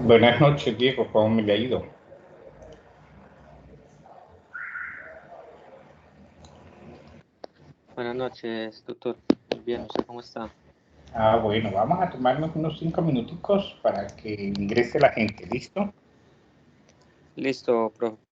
Buenas noches, Diego. ¿Cómo me le ha ido? Buenas noches, doctor. Muy bien, ¿usted cómo está? Bueno, vamos a tomarnos unos 5 minuticos para que ingrese la gente. ¿Listo? Listo, profe.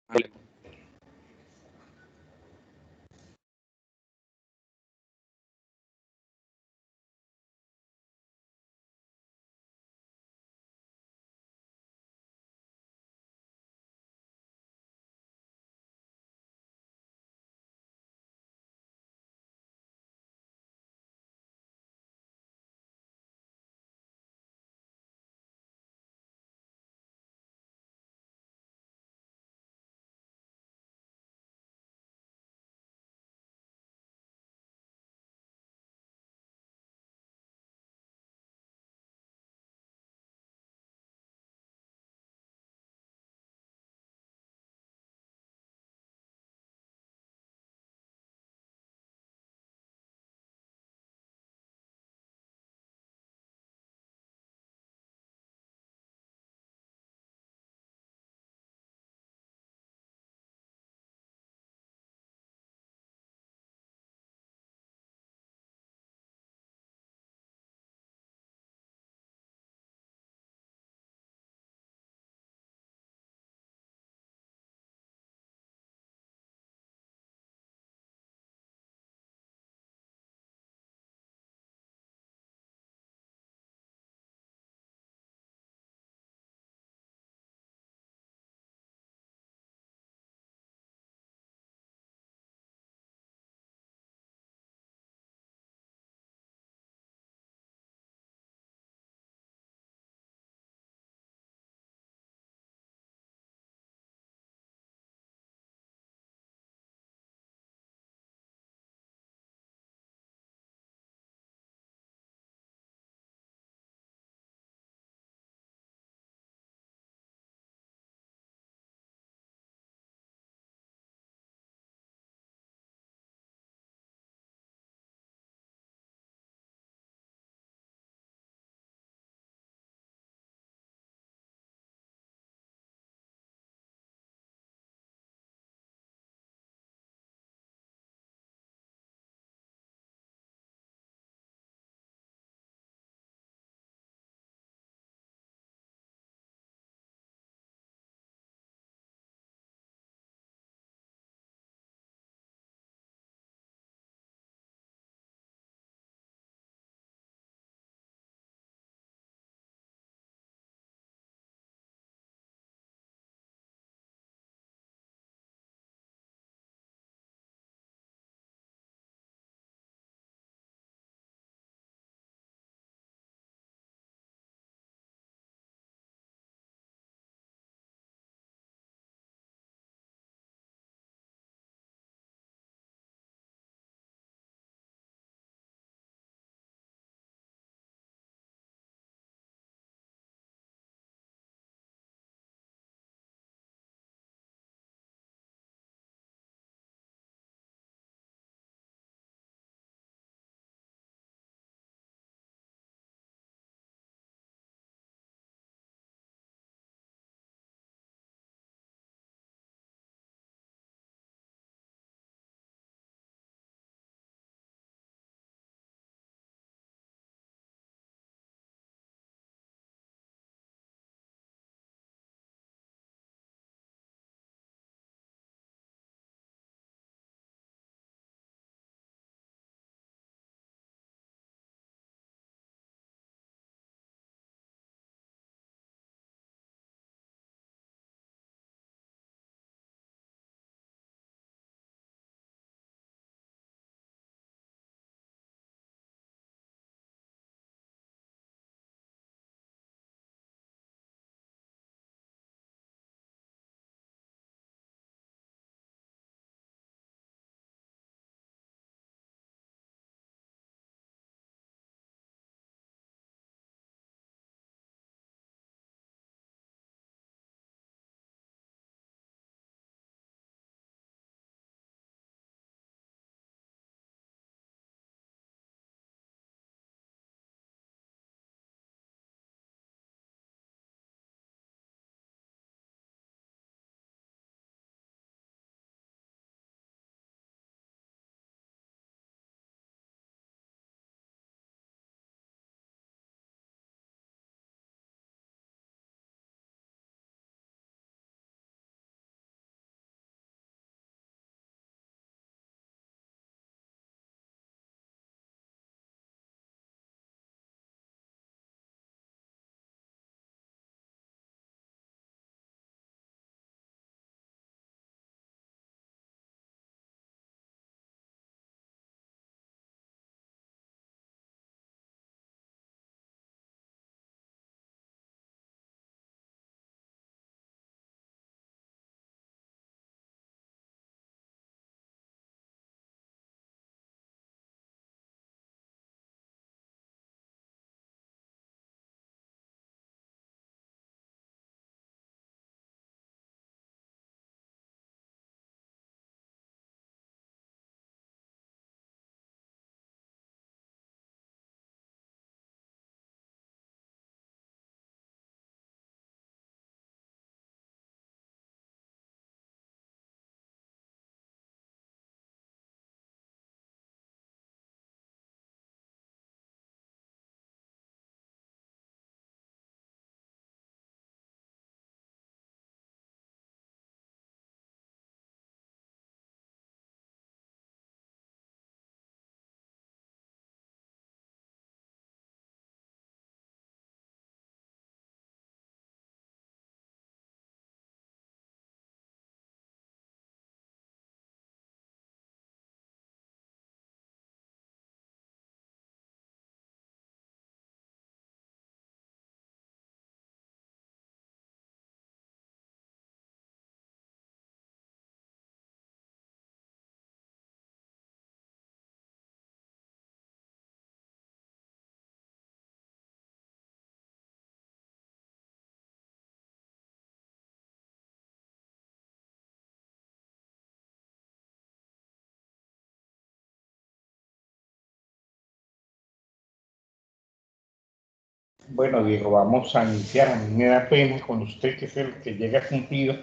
Bueno, Diego, vamos a iniciar. A mí me da pena con usted, que es el que llega cumplido,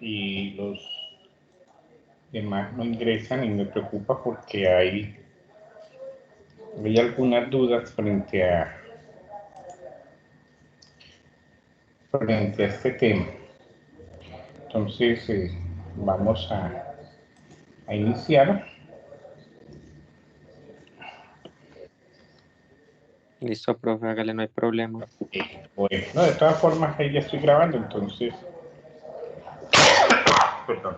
y los demás no ingresan, y me preocupa porque hay algunas dudas frente a este tema. Entonces, vamos a iniciar. Listo, profe, hágale, no hay problema. Bueno, no, de todas formas, ahí ya estoy grabando, entonces, perdón.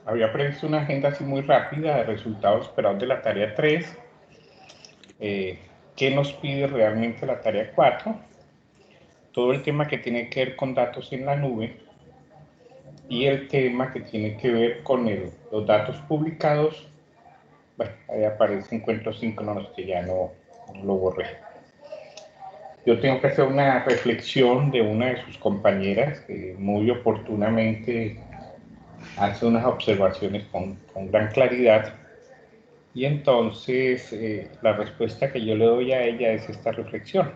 Había previsto una agenda así muy rápida de resultados esperados de la tarea 3. ¿Qué nos pide realmente la tarea 4? Todo el tema que tiene que ver con datos en la nube y el tema que tiene que ver con los datos publicados. Bueno, ahí aparece encuentro 5, no, que ya no lo borré. Yo tengo que hacer una reflexión de una de sus compañeras que muy oportunamente hace unas observaciones con gran claridad, y entonces la respuesta que yo le doy a ella es esta reflexión.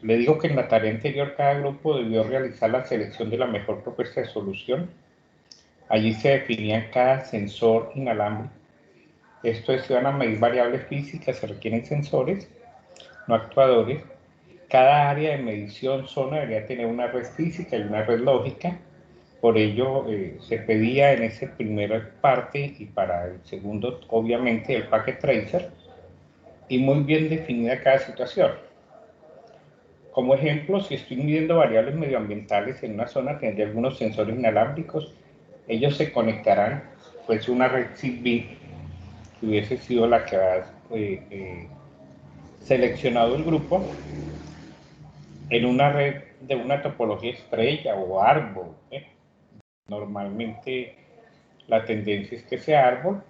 Le digo que en la tarea anterior cada grupo debió realizar la selección de la mejor propuesta de solución. Allí se definían cada sensor inalámbrico. Esto es, se van a medir variables físicas, se requieren sensores, no actuadores. Cada área de medición zona debería tener una red física y una red lógica. Por ello, se pedía en esa primera parte, y para el segundo, obviamente, el packet tracer, y muy bien definida cada situación. Como ejemplo, si estoy midiendo variables medioambientales en una zona, tendré algunos sensores inalámbricos. Ellos se conectarán, pues, una red Zigbee, que hubiese sido la que ha seleccionado el grupo, en una red de una topología estrella o árbol. Normalmente la tendencia es que sea árbol,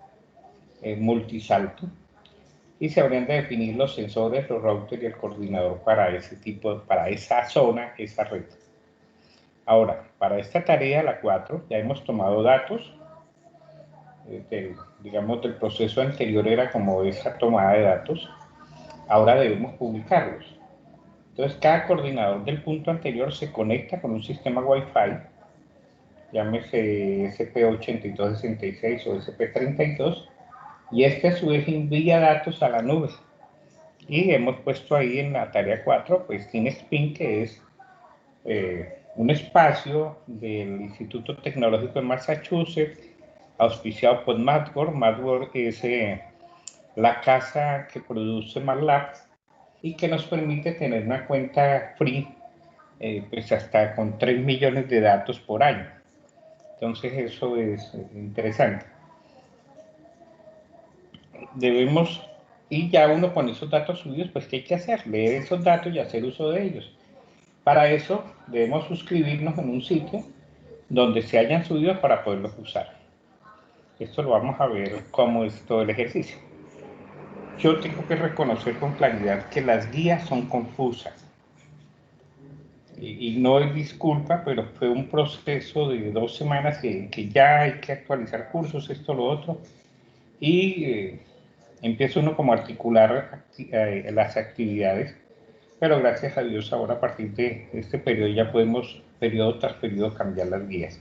multisalto, y se habrían de definir los sensores, los routers y el coordinador para ese tipo, para esa zona, esa red. Ahora, para esta tarea, la 4, ya hemos tomado datos, digamos, del proceso anterior era como esa tomada de datos. Ahora debemos publicarlos. Entonces, cada coordinador del punto anterior se conecta con un sistema Wi-Fi, llámese SP8266 o SP32, y este a su vez envía datos a la nube. Y hemos puesto ahí en la tarea 4, pues TeamSpin, que es un espacio del Instituto Tecnológico de Massachusetts, auspiciado por MathWorks. MathWorks es la casa que produce MATLAB y que nos permite tener una cuenta free, pues hasta con 3 millones de datos por año. Entonces eso es interesante. Debemos, y ya uno con esos datos subidos, pues ¿qué hay que hacer? Leer esos datos y hacer uso de ellos. Para eso debemos suscribirnos en un sitio donde se hayan subido para poderlos usar. Esto lo vamos a ver cómo es todo el ejercicio. Yo tengo que reconocer con claridad que las guías son confusas. Y no es disculpa, pero fue un proceso de 2 semanas que ya hay que actualizar cursos, esto, lo otro, y empieza uno como a articular las actividades, pero gracias a Dios ahora a partir de este periodo ya podemos, periodo tras periodo, cambiar las guías.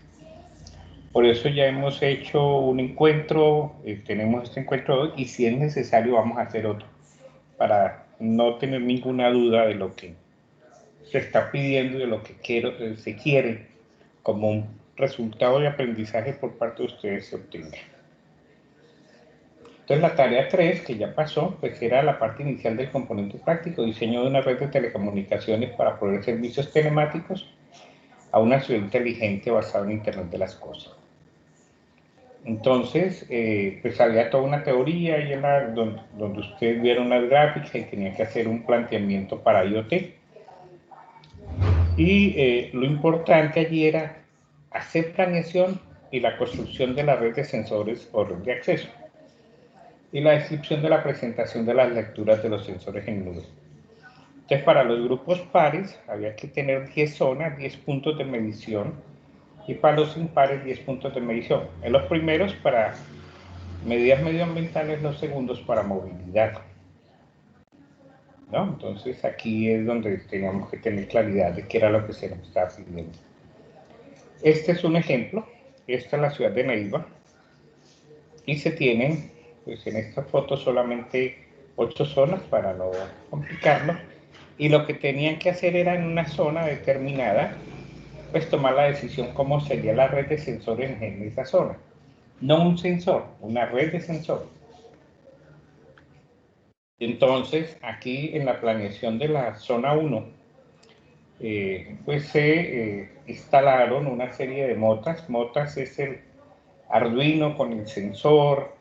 Por eso ya hemos hecho un encuentro, tenemos este encuentro hoy, y si es necesario vamos a hacer otro, para no tener ninguna duda de lo que se está pidiendo y de lo que se quiere como un resultado de aprendizaje por parte de ustedes se obtenga. Entonces la tarea 3, que ya pasó, pues era la parte inicial del componente práctico, diseño de una red de telecomunicaciones para proveer servicios telemáticos a una ciudad inteligente basada en Internet de las Cosas. Entonces, pues había toda una teoría y donde ustedes vieron las gráficas y tenían que hacer un planteamiento para IoT. Y lo importante allí era hacer planeación y la construcción de la red de sensores o red de acceso, y la descripción de la presentación de las lecturas de los sensores en nube. Entonces, para los grupos pares había que tener 10 zonas, 10 puntos de medición, y para los impares 10 puntos de medición. En los primeros, para medidas medioambientales los segundos para movilidad, ¿no? Entonces aquí es donde teníamos que tener claridad de qué era lo que se nos estaba pidiendo. Este es un ejemplo. Esta es la ciudad de Neiva y se tienen, pues en esta foto solamente 8 zonas para no complicarlo, y lo que tenían que hacer era en una zona determinada pues tomar la decisión cómo sería la red de sensores en esa zona. No un sensor, una red de sensores. Entonces, aquí en la planeación de la zona 1, pues se instalaron una serie de motas. Motas es el Arduino con el sensor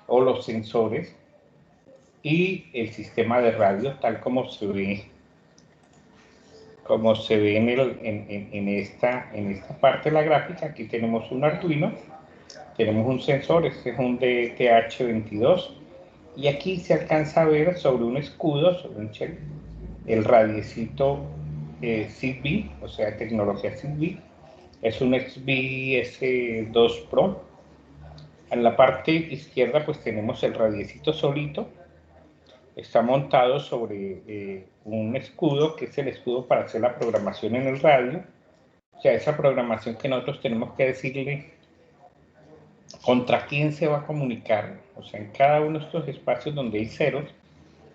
o los sensores y el sistema de radio, tal como se ve en esta parte de la gráfica. Aquí tenemos un Arduino, tenemos un sensor, este es un DTH22, y aquí se alcanza a ver sobre un escudo, sobre un shell, el radiecito Zigbee, o sea, tecnología Zigbee. Es un Xbee S2 Pro. En la parte izquierda pues tenemos el radiecito solito. Está montado sobre un escudo, que es el escudo para hacer la programación en el radio. O sea, esa programación que nosotros tenemos que decirle contra quién se va a comunicar. O sea, en cada uno de estos espacios donde hay ceros,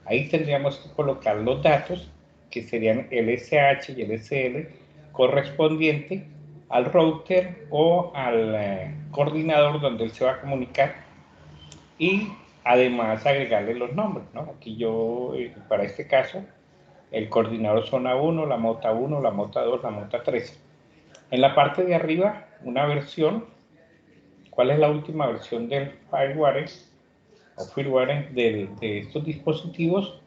ahí tendríamos que colocar los datos, que serían el SH y el SL, correspondiente al router o al coordinador donde él se va a comunicar, y además agregarle los nombres, ¿no? Aquí yo, para este caso, el coordinador zona 1, la mota 1, la mota 2, la mota 3. En la parte de arriba, una versión. ¿Cuál es la última versión del fireware o firmware de estos dispositivos?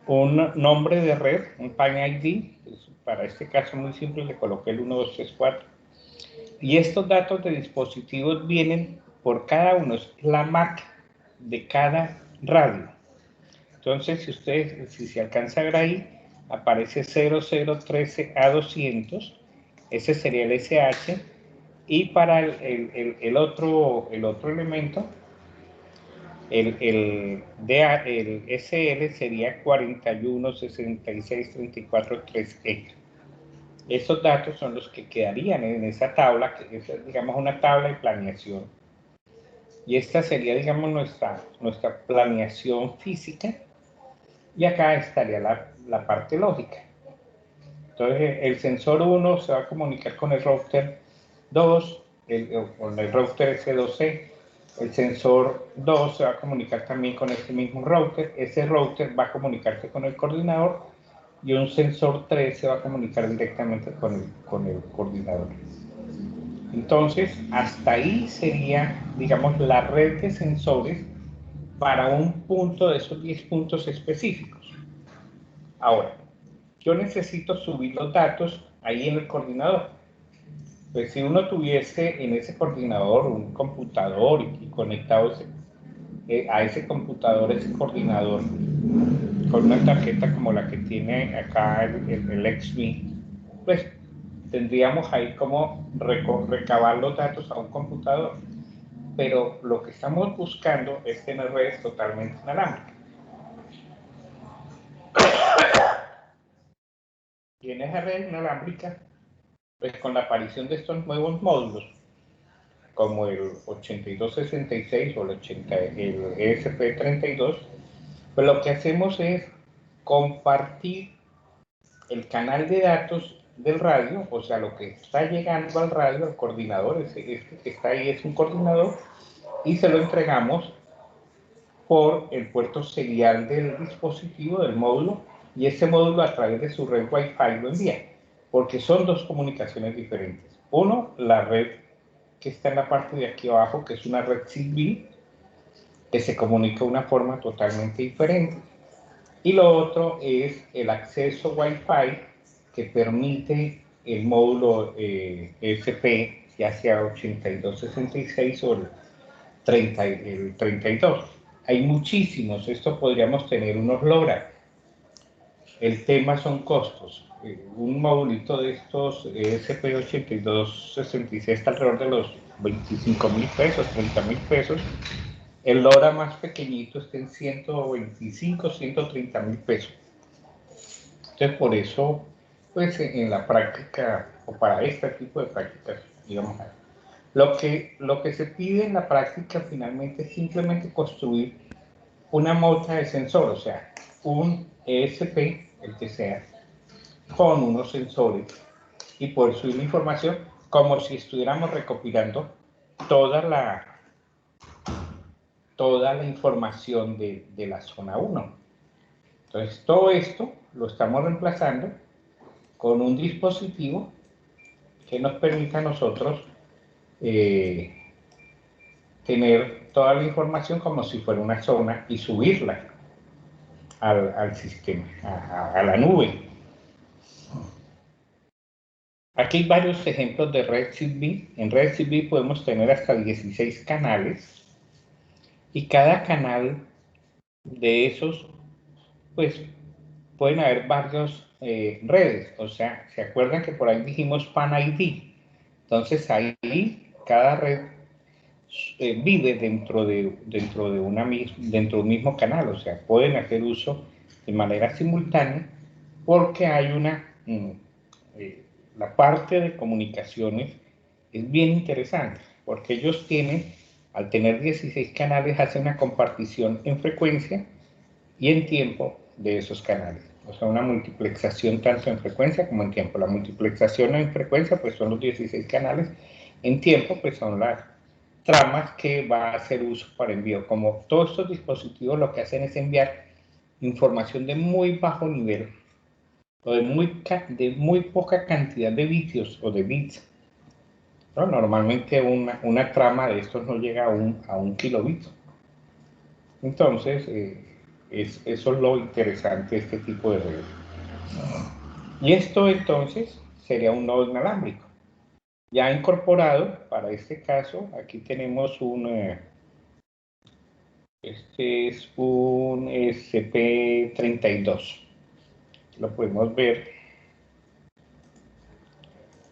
Un nombre de red, un PAN ID, pues para este caso muy simple le coloqué el 1234. Y estos datos de dispositivos vienen por cada uno, es la MAC de cada radio. Entonces, si se alcanza a ver ahí, aparece 0013A200, ese sería el SH, y para el otro elemento, el SL sería 4166343E. Esos datos son los que quedarían en esa tabla, que es, digamos, una tabla de planeación. Y esta sería, digamos, nuestra planeación física. Y acá estaría la parte lógica. Entonces, el sensor 1 se va a comunicar con el router 2, con el router S2C. El sensor 2 se va a comunicar también con este mismo router. Ese router va a comunicarse con el coordinador, y un sensor 3 se va a comunicar directamente con el coordinador. Entonces, hasta ahí sería, digamos, la red de sensores para un punto de esos 10 puntos específicos. Ahora, yo necesito subir los datos ahí en el coordinador. Pues si uno tuviese en ese coordinador un computador y conectado a ese computador, ese coordinador, con una tarjeta como la que tiene acá el Xbee, pues tendríamos ahí como recabar los datos a un computador. Pero lo que estamos buscando es tener redes totalmente inalámbricas. Y en esa red inalámbrica, pues con la aparición de estos nuevos módulos, como el 8266 o el ESP32, pues lo que hacemos es compartir el canal de datos del radio, o sea, lo que está llegando al radio, al coordinador, este que está ahí es un coordinador, y se lo entregamos por el puerto serial del dispositivo, del módulo, y ese módulo a través de su red Wi-Fi lo envía, porque son dos comunicaciones diferentes. Uno, la red que está en la parte de aquí abajo, que es una red Zigbee, que se comunica de una forma totalmente diferente. Y lo otro es el acceso Wi-Fi que permite el módulo ESP, ya sea 8266 o el 32. Hay muchísimos, esto podríamos tener unos LoRa. El tema son costos. Un modulito de estos ESP8266 está alrededor de los 25.000 pesos, 30.000 pesos. El LoRa más pequeñito está en 125, 130 mil pesos. Entonces, por eso, pues en la práctica, o para este tipo de prácticas, digamos, lo que se pide en la práctica finalmente es simplemente construir una mota de sensor, o sea, un ESP, el que sea, con unos sensores y poder subir la información como si estuviéramos recopilando toda la información de la zona 1. Entonces, todo esto lo estamos reemplazando con un dispositivo que nos permita a nosotros tener toda la información como si fuera una zona y subirla al sistema, a la nube. Aquí hay varios ejemplos de Red Zigbee. En Red Zigbee podemos tener hasta 16 canales y cada canal de esos, pues pueden haber varias redes. O sea, ¿se acuerdan que por ahí dijimos PAN ID? Entonces ahí cada red vive dentro de un mismo canal, o sea, pueden hacer uso de manera simultánea porque hay la parte de comunicaciones es bien interesante, porque ellos al tener 16 canales, hacen una compartición en frecuencia y en tiempo de esos canales. O sea, una multiplexación tanto en frecuencia como en tiempo. La multiplexación en frecuencia, pues son los 16 canales. En tiempo, pues son las tramas que va a hacer uso para envío. Como todos estos dispositivos lo que hacen es enviar información de muy bajo nivel o de muy poca cantidad de bits o de bits. ¿No? Normalmente una trama de estos no llega a un kilobit. Entonces, eso es lo interesante de este tipo de redes. Y esto entonces sería un nodo inalámbrico. Ya incorporado, para este caso, aquí tenemos este es un SP32. Lo podemos ver,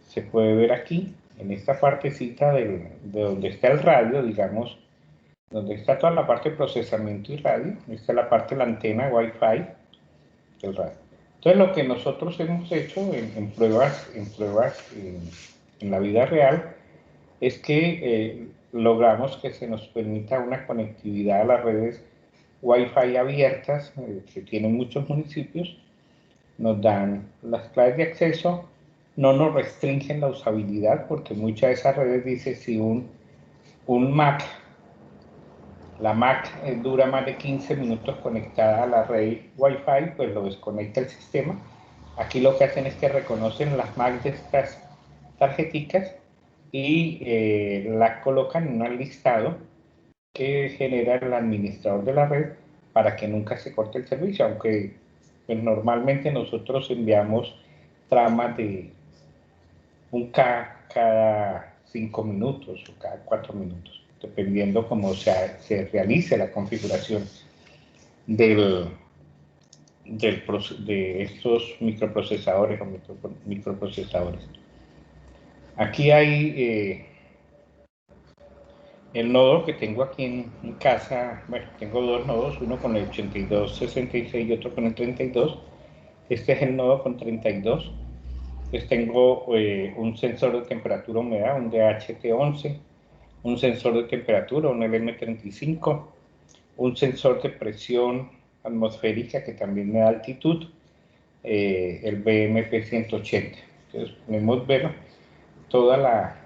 se puede ver aquí, en esta partecita de donde está el radio, digamos, donde está toda la parte de procesamiento y radio. Esta es la parte de la antena Wi-Fi del radio. Entonces, lo que nosotros hemos hecho en pruebas en la vida real es que logramos que se nos permita una conectividad a las redes Wi-Fi abiertas que tienen muchos municipios, nos dan las claves de acceso, no nos restringen la usabilidad porque muchas de esas redes dice si un Mac, la Mac dura más de 15 minutos conectada a la red Wi-Fi, pues lo desconecta el sistema. Aquí lo que hacen es que reconocen las Mac de estas tarjeticas y la colocan en un listado que genera el administrador de la red para que nunca se corte el servicio, aunque pues, normalmente nosotros enviamos tramas de 1K cada 5 minutos o cada 4 minutos, dependiendo cómo se realice la configuración de estos microprocesadores o microprocesadores. Aquí hay el nodo que tengo aquí en casa. Bueno, tengo dos nodos, uno con el 8266 y otro con el 32. Este es el nodo con 32. Pues tengo un sensor de temperatura humedad, un DHT11, un sensor de temperatura, un LM35, un sensor de presión atmosférica que también me da altitud, el BMP180. Entonces podemos ver toda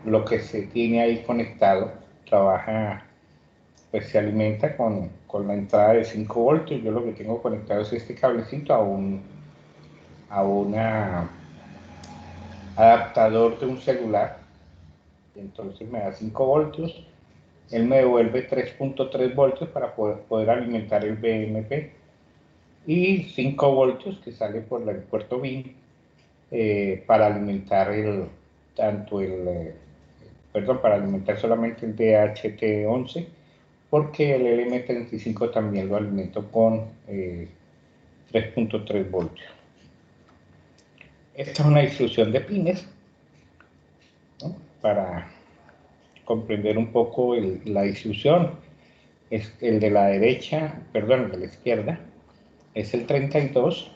lo que se tiene ahí conectado. Trabaja, pues se alimenta con la entrada de 5 voltios. Yo lo que tengo conectado es este cablecito a un adaptador de un celular. Entonces me da 5 voltios. Él me devuelve 3.3 voltios para poder alimentar el BMP y 5 voltios que sale por el puerto BIN para alimentar para alimentar solamente el DHT11, porque el LM35 también lo alimento con 3.3 voltios. Esta es una distribución de pines, ¿no? Para comprender un poco la distribución. Es el de la derecha, perdón, el de la izquierda, es el 32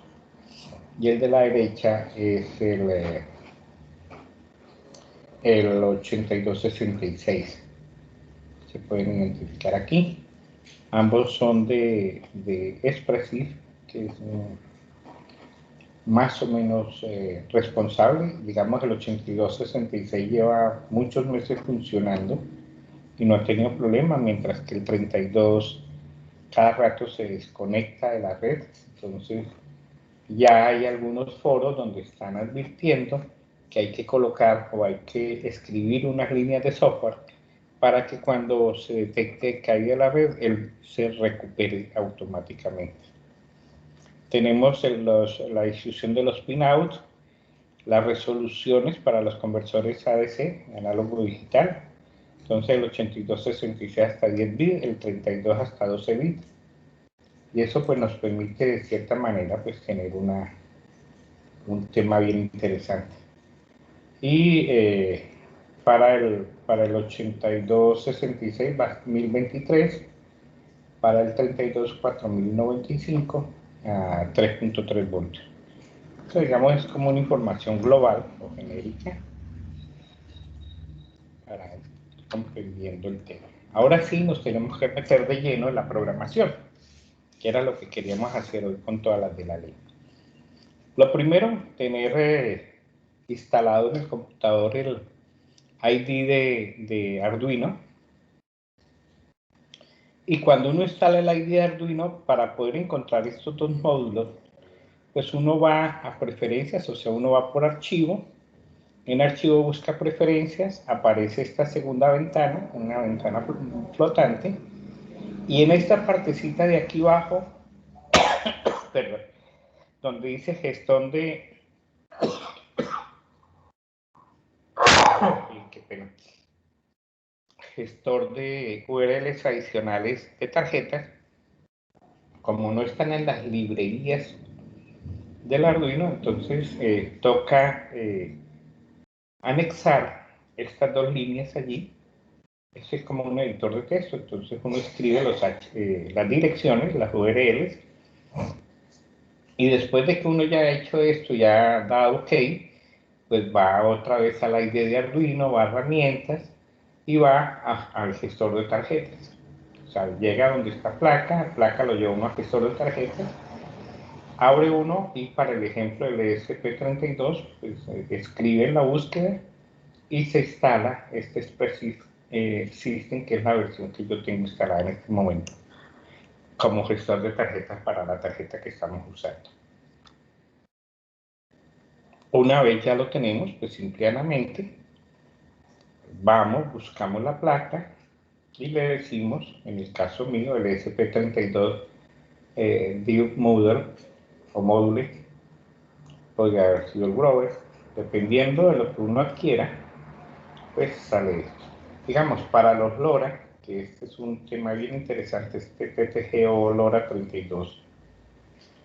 y el de la derecha es el 8266. Se pueden identificar aquí. Ambos son de Expressive, que es más o menos responsable. Digamos, el 8266 lleva muchos meses funcionando y no ha tenido problema, mientras que el 32 cada rato se desconecta de la red. Entonces ya hay algunos foros donde están advirtiendo que hay que colocar o hay que escribir unas líneas de software para que cuando se detecte caída de la red, él se recupere automáticamente. Tenemos la distribución de los pinouts, las resoluciones para los conversores ADC, análogo digital. Entonces el 8266 hasta 10 bits, el 32 hasta 12 bits. Y eso pues nos permite de cierta manera pues tener un tema bien interesante. Y para el 8266 va 1023, para el 32 4095 a 3.3 voltios. Esto digamos es como una información global o genérica para ir comprendiendo el tema. Ahora sí nos tenemos que meter de lleno en la programación, que era lo que queríamos hacer hoy con todas las de la ley. Lo primero, tener instalado en el computador el ID de Arduino. Y cuando uno instala el ID de Arduino, para poder encontrar estos dos módulos, pues uno va a preferencias, o sea, uno va por archivo. En archivo busca preferencias, aparece esta segunda ventana, una ventana flotante. Y en esta partecita de aquí abajo, perdón, donde dice gestión de... qué pena. Gestor de URLs adicionales de tarjetas, como no están en las librerías del Arduino, entonces toca anexar estas dos líneas allí. Este es como un editor de texto, entonces uno escribe las direcciones, las URLs, y después de que uno ya ha hecho esto, ya ha dado OK, pues va otra vez a la ID de Arduino, va a herramientas y va al gestor de tarjetas. O sea, llega donde está placa lo lleva uno al gestor de tarjetas, abre uno y para el ejemplo del ESP32, pues escribe en la búsqueda y se instala este Expressive System, que es la versión que yo tengo instalada en este momento, como gestor de tarjetas para la tarjeta que estamos usando. Una vez ya lo tenemos, pues simplemente vamos, buscamos la placa y le decimos, en el caso mío, el ESP32 Div Model o Module, podría haber sido el Grover, dependiendo de lo que uno adquiera, pues sale esto. Digamos, para los LoRa, que este es un tema bien interesante, este PTGO LoRa 32,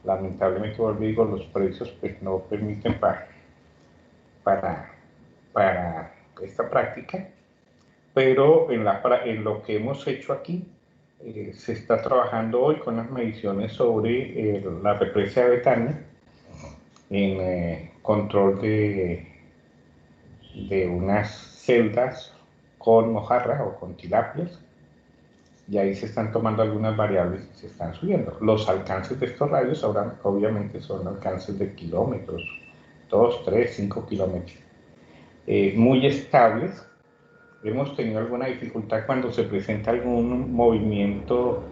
lamentablemente, vuelvo y digo, los precios pues no permiten para esta práctica, pero en lo que hemos hecho aquí, se está trabajando hoy con las mediciones sobre la represa de Betania en control de unas celdas con mojarra o con tilapias, y ahí se están tomando algunas variables y se están subiendo. Los alcances de estos radios ahora obviamente son alcances de kilómetros, 2, 3, 5 kilómetros, muy estables. Hemos tenido alguna dificultad cuando se presenta algún movimiento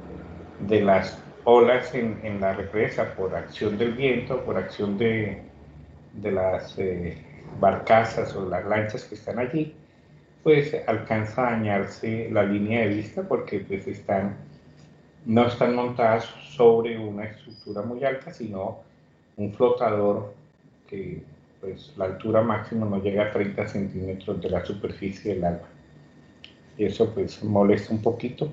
de las olas en la represa por acción del viento, por acción de las barcazas o las lanchas que están allí, pues alcanza a dañarse la línea de vista porque pues no están montadas sobre una estructura muy alta, sino un flotador que pues la altura máxima no llega a 30 centímetros de la superficie del agua. Y eso pues molesta un poquito.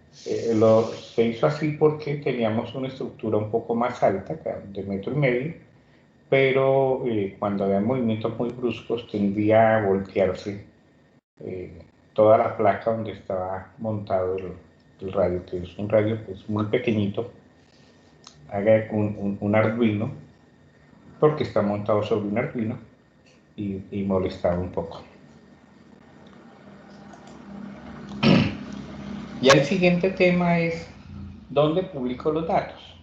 Se hizo así porque teníamos una estructura un poco más alta, de 1,5 metros, pero cuando había movimientos muy bruscos tendía a voltearse toda la placa donde estaba montado el radio, que es un radio pues, muy pequeñito, haga un Arduino, porque está montado sobre un Arduino y molestaba un poco. Y el siguiente tema es, ¿dónde publico los datos?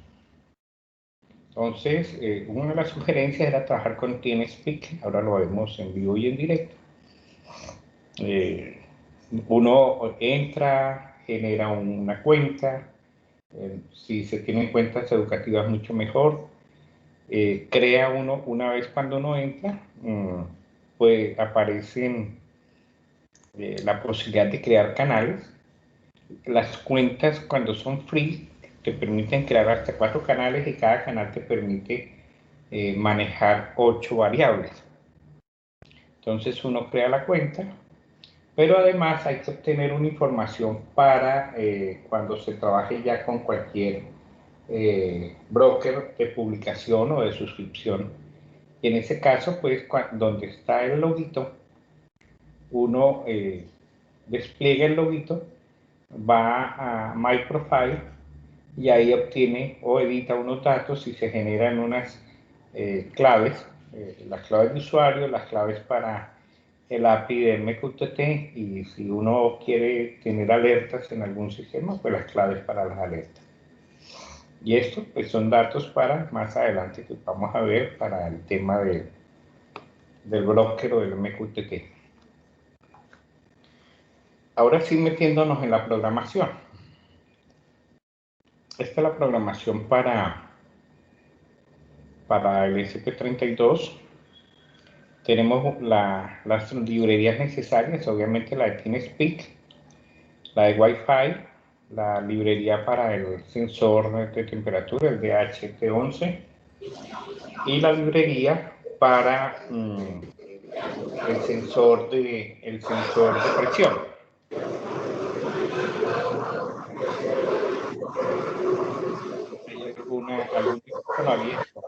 Entonces, una de las sugerencias era trabajar con TeamSpeak, ahora lo vemos en vivo y en directo. Uno entra, genera una cuenta, si se tienen cuentas educativas mucho mejor, crea uno, una vez cuando uno entra, pues aparecen la posibilidad de crear canales. Las cuentas cuando son free te permiten crear hasta 4 canales y cada canal te permite manejar 8 variables. Entonces uno crea la cuenta, pero además hay que obtener una información para cuando se trabaje ya con cualquier broker de publicación o de suscripción. Y en ese caso, pues, donde está el loguito, uno despliega el loguito, va a My Profile y ahí obtiene o edita unos datos y se generan unas claves, las claves de usuario, las claves para el API de MQTT y si uno quiere tener alertas en algún sistema, pues las claves para las alertas. Y esto pues son datos para más adelante que vamos a ver para el tema del broker o del MQTT. Ahora sí metiéndonos en la programación. Esta es la programación para el SP32. Tenemos las librerías necesarias, obviamente la de TeamSpeak, la de Wi-Fi, la librería para el sensor de temperatura, el DHT11, y la librería para el sensor de presión. Hay algún micrófono abierto.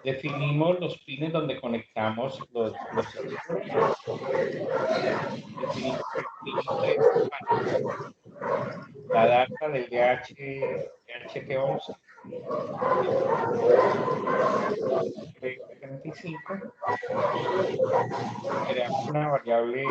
Definimos los pines donde conectamos los sensores. Definimos la data del DHT11 35, creamos una variable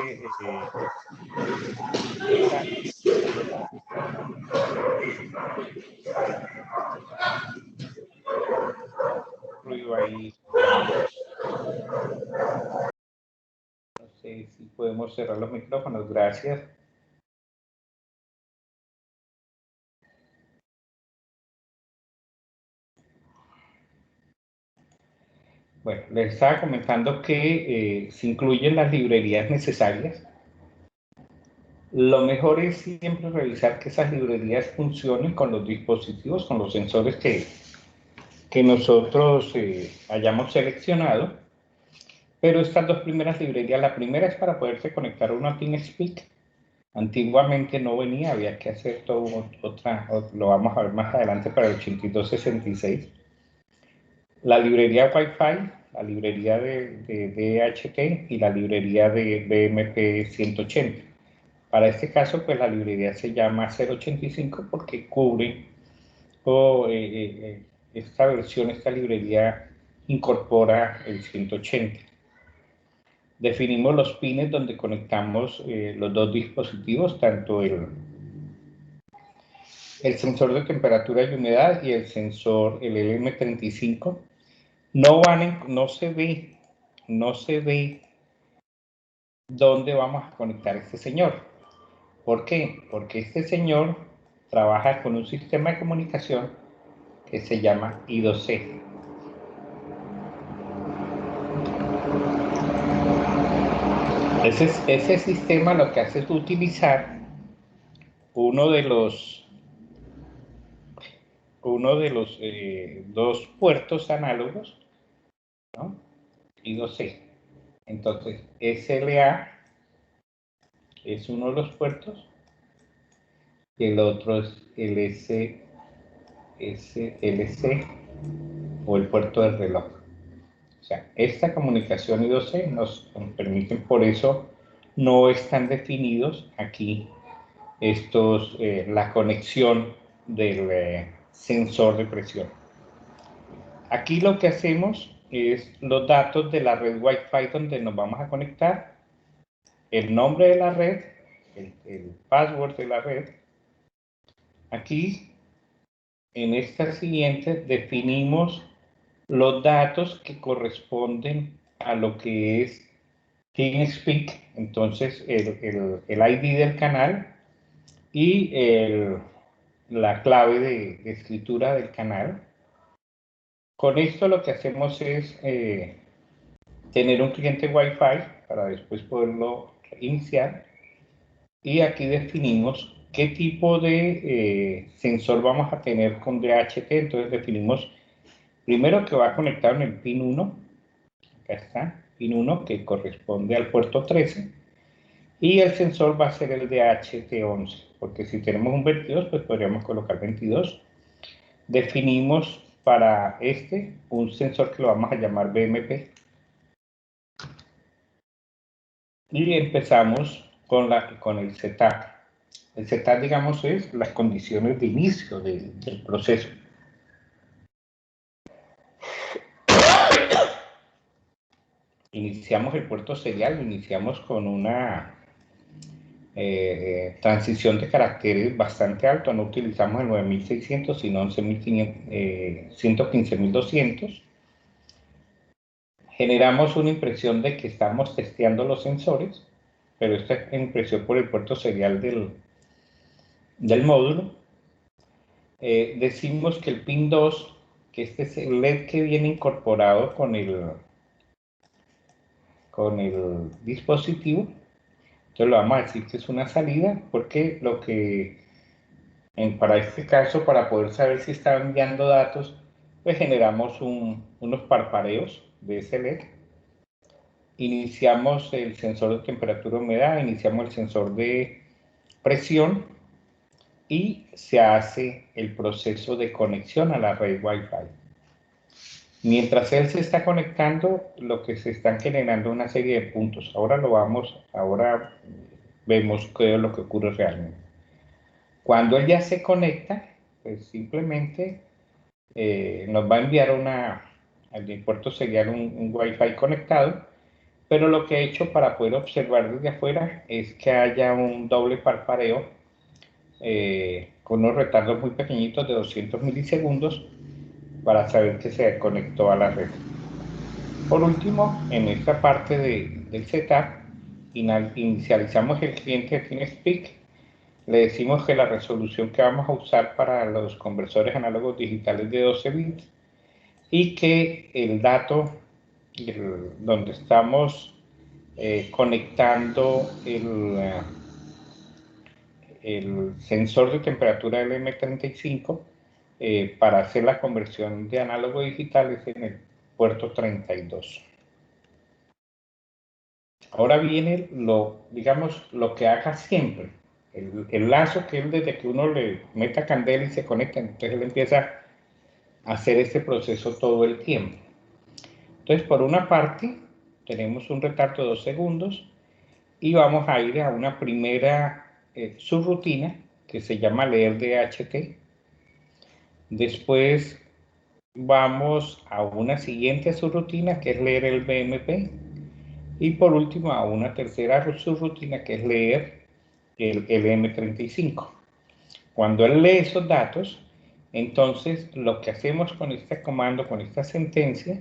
ruido ahí. No sé si podemos cerrar los micrófonos, gracias. Bueno, les estaba comentando que se incluyen las librerías necesarias. Lo mejor es siempre revisar que esas librerías funcionen con los dispositivos, con los sensores que nosotros hayamos seleccionado. Pero estas dos primeras librerías, la primera es para poderse conectar a una TeamSpeak. Antiguamente no venía, había que hacer todo lo vamos a ver más adelante para el 8266. La librería Wi-Fi, la librería de DHT y la librería de BMP 180. Para este caso, pues la librería se llama 085 porque cubre esta versión, esta librería incorpora el 180. Definimos los pines donde conectamos los dos dispositivos, tanto el sensor de temperatura y humedad y el sensor, el LM35. No se ve dónde vamos a conectar este señor. ¿Por qué? Porque este señor trabaja con un sistema de comunicación que se llama I2C. Ese sistema lo que hace es utilizar uno de los dos puertos análogos, ¿no? I2C. Entonces, SLA es uno de los puertos y el otro es el SLC o el puerto del reloj. O sea, esta comunicación I2C nos permiten, por eso no están definidos aquí la conexión del sensor de presión. Aquí lo que hacemos es los datos de la red Wi-Fi donde nos vamos a conectar, el nombre de la red, el password de la red. Aquí, en esta siguiente, definimos los datos que corresponden a lo que es TeamSpeak, entonces el ID del canal y la clave de escritura del canal. Con esto lo que hacemos es tener un cliente Wi-Fi para después poderlo iniciar, y aquí definimos qué tipo de sensor vamos a tener con DHT. Entonces definimos primero que va conectado en el pin 1, acá está, pin 1, que corresponde al puerto 13, y el sensor va a ser el DHT11, porque si tenemos un 22, pues podríamos colocar 22. Definimos para un sensor que lo vamos a llamar BMP. Y empezamos con el setup. El setup, digamos, es las condiciones de inicio del proceso. Iniciamos el puerto serial, lo iniciamos con una transición de caracteres bastante alto. No utilizamos el 9600, sino 115.200. Generamos una impresión de que estamos testeando los sensores, pero esta es impresión por el puerto serial del módulo. Decimos que el pin 2, que este es el LED que viene incorporado con el dispositivo, entonces lo vamos a decir que es una salida, porque para este caso, para poder saber si está enviando datos, pues generamos unos parpadeos de ese LED. Iniciamos el sensor de temperatura y humedad, iniciamos el sensor de presión, y se hace el proceso de conexión a la red Wi-Fi. Mientras él se está conectando, lo que se están generando una serie de puntos. Ahora vemos qué es lo que ocurre realmente. Cuando él ya se conecta, pues simplemente nos va a enviar al puerto serial un Wi-Fi conectado, pero lo que he hecho para poder observar desde afuera es que haya un doble parpadeo con unos retardos muy pequeñitos de 200 milisegundos para saber que se conectó a la red. Por último, en esta parte del setup, inicializamos el cliente de TeamSpeak. Le decimos que la resolución que vamos a usar para los conversores análogos digitales de 12 bits, y que el dato donde estamos conectando el sensor de temperatura LM35 para hacer la conversión de análogo digital es en el puerto 32. Ahora viene digamos, lo que haga siempre. El lazo que él, desde que uno le meta candela y se conecta, entonces él empieza a hacer este proceso todo el tiempo. Entonces, por una parte, tenemos un retardo de 2 segundos y vamos a ir a una primera subrutina que se llama leer DHT. Después vamos a una siguiente subrutina que es leer el BMP. Y por último, a una tercera subrutina que es leer el LM35. Cuando él lee esos datos, entonces lo que hacemos con este comando, con esta sentencia,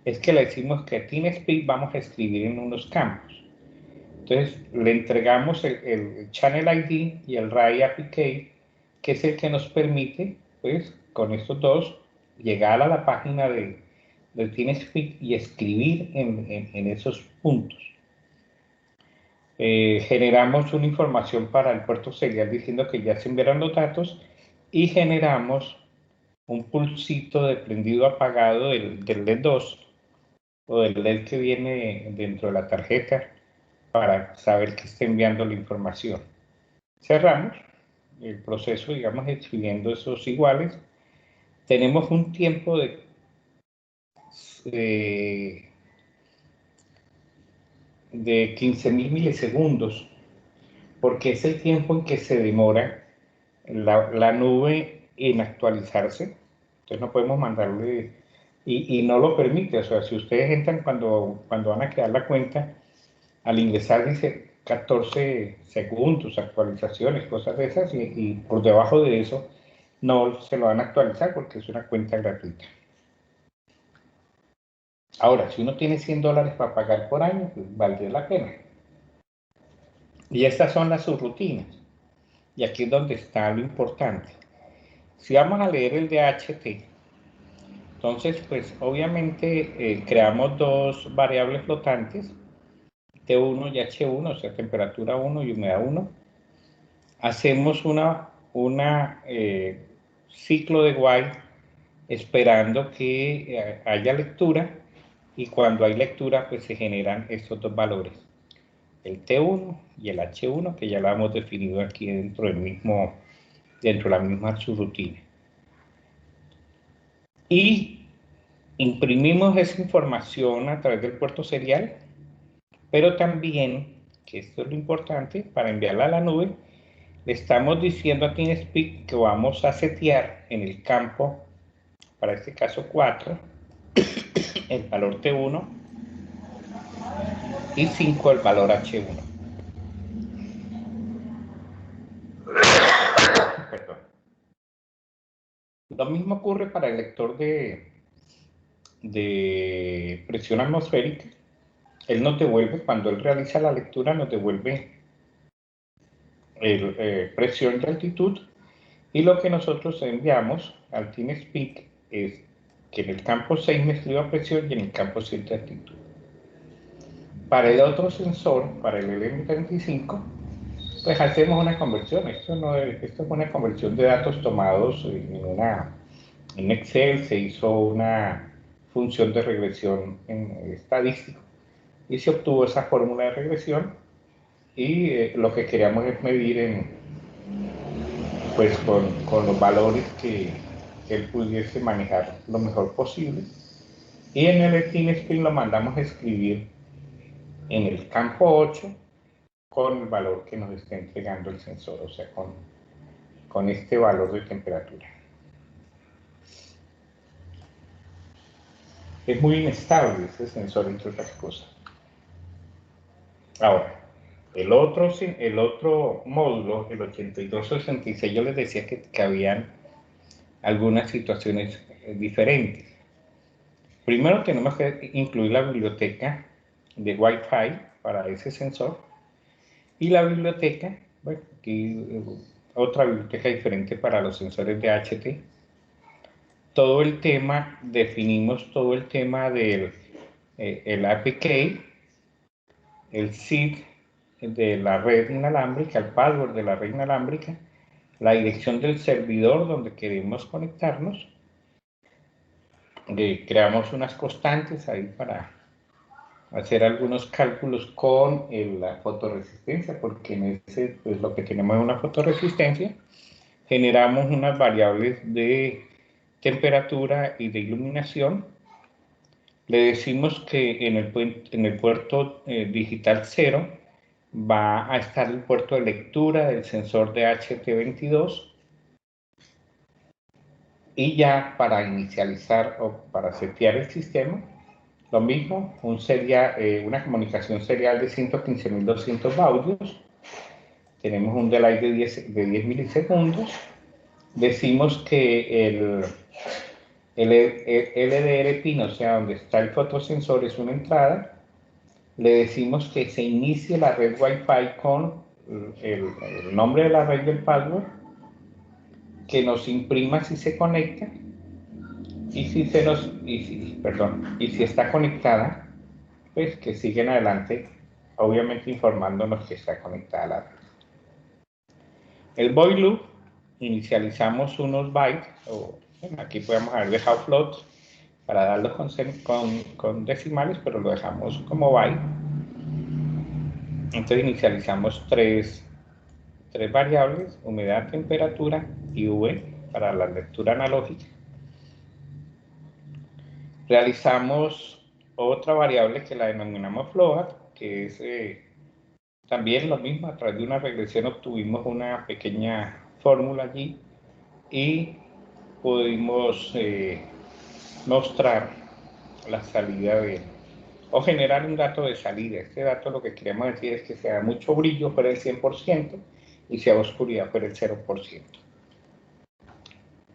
es que le decimos que a TeamSpeak vamos a escribir en unos campos. Entonces le entregamos el Channel ID y el RAI API, que es el que nos permite, pues, con estos dos, llegar a la página de TeamSpeak y escribir en esos puntos. Generamos una información para el puerto serial diciendo que ya se enviaron los datos, y generamos un pulsito de prendido apagado del LED 2 o del LED que viene dentro de la tarjeta para saber que está enviando la información. Cerramos el proceso, digamos, escribiendo esos iguales. Tenemos un tiempo de de 15.000 milisegundos, porque es el tiempo en que se demora la nube en actualizarse. Entonces no podemos mandarle, y no lo permite. O sea, si ustedes entran cuando van a crear la cuenta, al ingresar dice 14 segundos, actualizaciones, cosas de esas, y por debajo de eso no se lo van a actualizar porque es una cuenta gratuita. Ahora, si uno tiene $100 para pagar por año, pues valdría la pena. Y estas son las subrutinas. Y aquí es donde está lo importante. Si vamos a leer el DHT, entonces, pues obviamente creamos dos variables flotantes, T1 y H1, o sea, temperatura 1 y humedad 1. Hacemos una ciclo de while esperando que haya lectura, y cuando hay lectura, pues se generan estos dos valores, el T1 y el H1, que ya lo hemos definido aquí dentro de la misma subrutina. Y imprimimos esa información a través del puerto serial, pero también, que esto es lo importante, para enviarla a la nube, le estamos diciendo a TeamSpeak que vamos a setear en el campo, para este caso 4, el valor T1 y 5 el valor H1. Perdón. Lo mismo ocurre para el lector de presión atmosférica. Él nos devuelve, cuando él realiza la lectura, nos devuelve presión y altitud, y lo que nosotros enviamos al TeamSpeak es que en el campo 6 me escriba presión y en el campo 7 altitud. Para el otro sensor, para el LM35, pues hacemos una conversión. Esto es una conversión de datos tomados en Excel. Se hizo una función de regresión en estadístico y se obtuvo esa fórmula de regresión, y lo que queríamos es medir pues con los valores que él pudiese manejar lo mejor posible, y en el TeamSpeak lo mandamos a escribir en el campo 8 con el valor que nos está entregando el sensor, o sea, con este valor de temperatura. Es muy inestable ese sensor, entre otras cosas. Ahora, el otro módulo, el 8266, yo les decía que habían algunas situaciones diferentes. Primero tenemos que incluir la biblioteca de Wi-Fi para ese sensor, y la biblioteca, bueno, aquí otra biblioteca diferente para los sensores de HT. Todo el tema, definimos todo el tema del el APK, el SID de la red inalámbrica, el password de la red inalámbrica, la dirección del servidor donde queremos conectarnos. Creamos unas constantes ahí para hacer algunos cálculos con la fotoresistencia, porque en ese, pues lo que tenemos es una fotoresistencia. Generamos unas variables de temperatura y de iluminación. Le decimos que en el puerto digital 0 va a estar el puerto de lectura del sensor de HT22, y ya para inicializar o para setear el sistema, lo mismo, una comunicación serial de 115.200 baudios. Tenemos un delay de 10 milisegundos. Decimos que el LDR pin, o sea, donde está el fotosensor, es una entrada. Le decimos que se inicie la red Wi-Fi con el nombre de la red del password, que nos imprima si se conecta, y si está conectada, pues que siguen adelante, obviamente informándonos que está conectada a la red. El void loop, inicializamos unos bytes, aquí podemos haber dejado floats para darlos con decimales, pero lo dejamos como byte. Entonces inicializamos tres variables: humedad, temperatura y V para la lectura analógica. Realizamos otra variable que la denominamos float, que es también lo mismo. A través de una regresión obtuvimos una pequeña fórmula allí y pudimos mostrar la salida o generar un dato de salida. Este dato lo que queremos decir es que sea mucho brillo fuera el 100% y sea oscuridad fuera el 0%.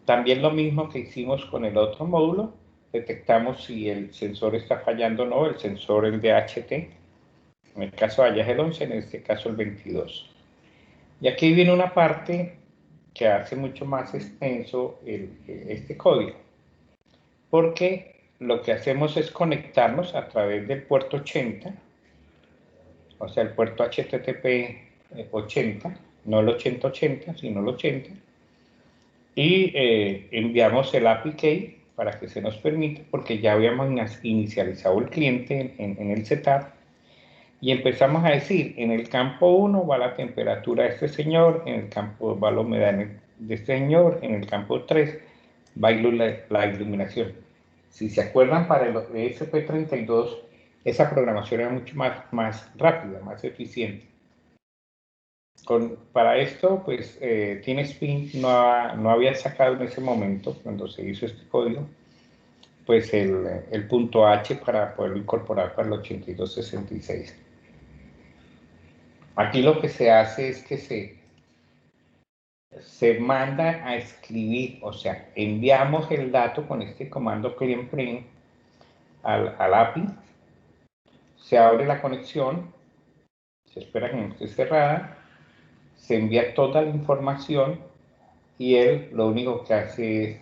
También lo mismo que hicimos con el otro módulo, detectamos si el sensor está fallando o no, el sensor el de HT, en el caso de Haya el 11, en este caso el 22. Y aquí viene una parte que hace mucho más extenso este código, porque lo que hacemos es conectarnos a través del puerto 80, o sea, el puerto HTTP 80, no el 8080, sino el 80, y enviamos el API key para que se nos permita, porque ya habíamos inicializado el cliente en el setup, y empezamos a decir, en el campo 1 va la temperatura de este señor, en el campo 2 va la humedad de este señor, en el campo 3 va la iluminación. Si se acuerdan, para el ESP32, esa programación era mucho más rápida, más eficiente. Para esto, pues, TeamSpring no había sacado en ese momento, cuando se hizo este código, pues el punto H para poderlo incorporar para el 8266. Aquí lo que se hace es que se manda a escribir, o sea, enviamos el dato con este comando clean print al API, se abre la conexión, se espera que no esté cerrada, se envía toda la información y él lo único que hace es